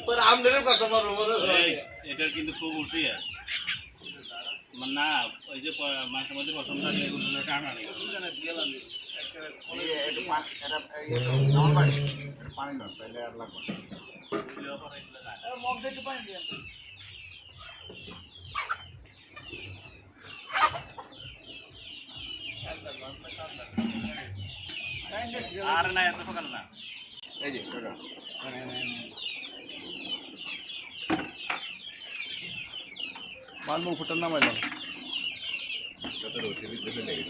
তোর আমনের কথা বলবো এটার কিন্তু খুব হুঁশিয়ার না ওই যে মাঝে মধ্যে পছন্দ লাগে এগুলো টানা নেই পানি নয় তাহলে আর লাগবে আর না এত সকাল না এই যে মালমু ফুটার নামাইলাম যত রসি বিদ্যুৎ লেগে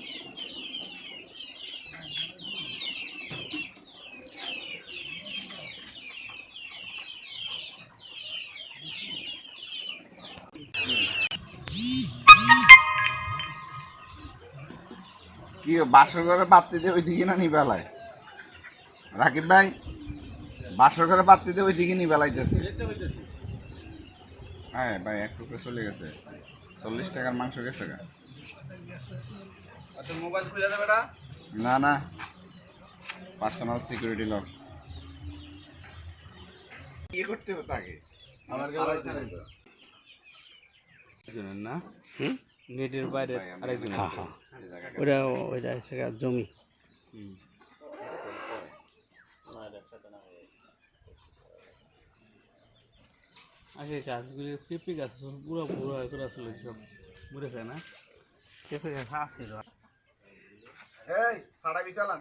কি বাসর ঘরে বাতি দিয়ে ওইদিকে না নিবেলায় রাকিব ভাই বাসর ঘরে বাতি দিয়ে ওইদিকে নিবেলাইতেছে হ্যাঁ ভাই এক টুকরো চলে গেছে 40 টাকার মাংস গেছে গা আচ্ছা মোবাইল খুলে দেবে না না না পার্সোনাল সিকিউরিটি লক কি করতে হবে তাকে আমার না নেটের বাইরে আরেকজন ওটা ওইটা হচ্ছে জমি আগে গাছগুলি পেঁপে গাছ পুরো পুরো করে আসলে সব মরে যায় না পেঁপে গাছ আছিল এই সাড়া বিছালাম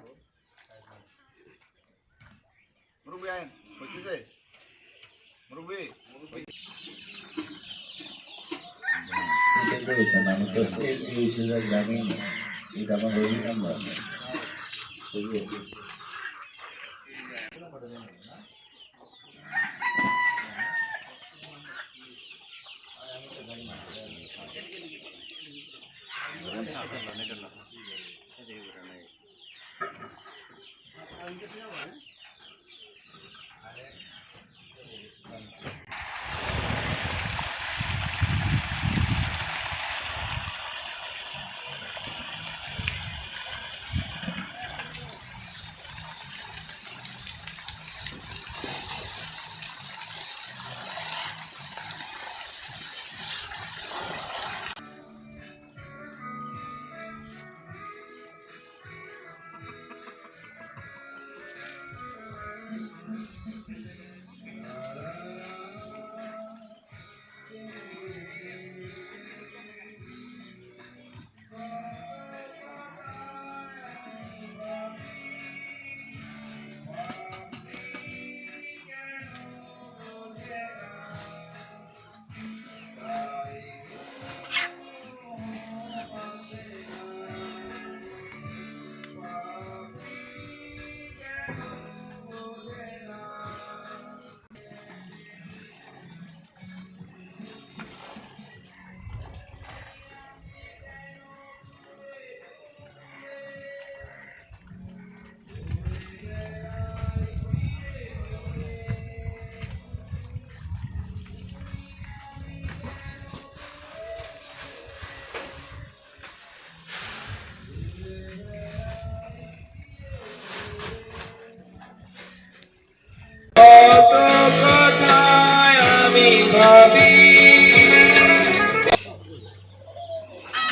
মুরুবি আইন হইতেছে মুরুবি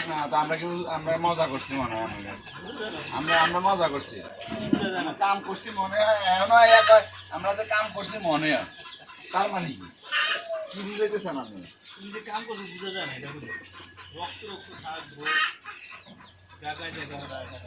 না তো আমরা মজা করছি মনে হয় আমরা মজা করছি কাম করছি মনে হয় আমরা যে কাম করছি মনে হয় তার মানে কি বুঝাইতেছেন আপনি কাম করতে বুঝা যায় না রক্ত রক্ত থাকবো জায়গায় জায়গায়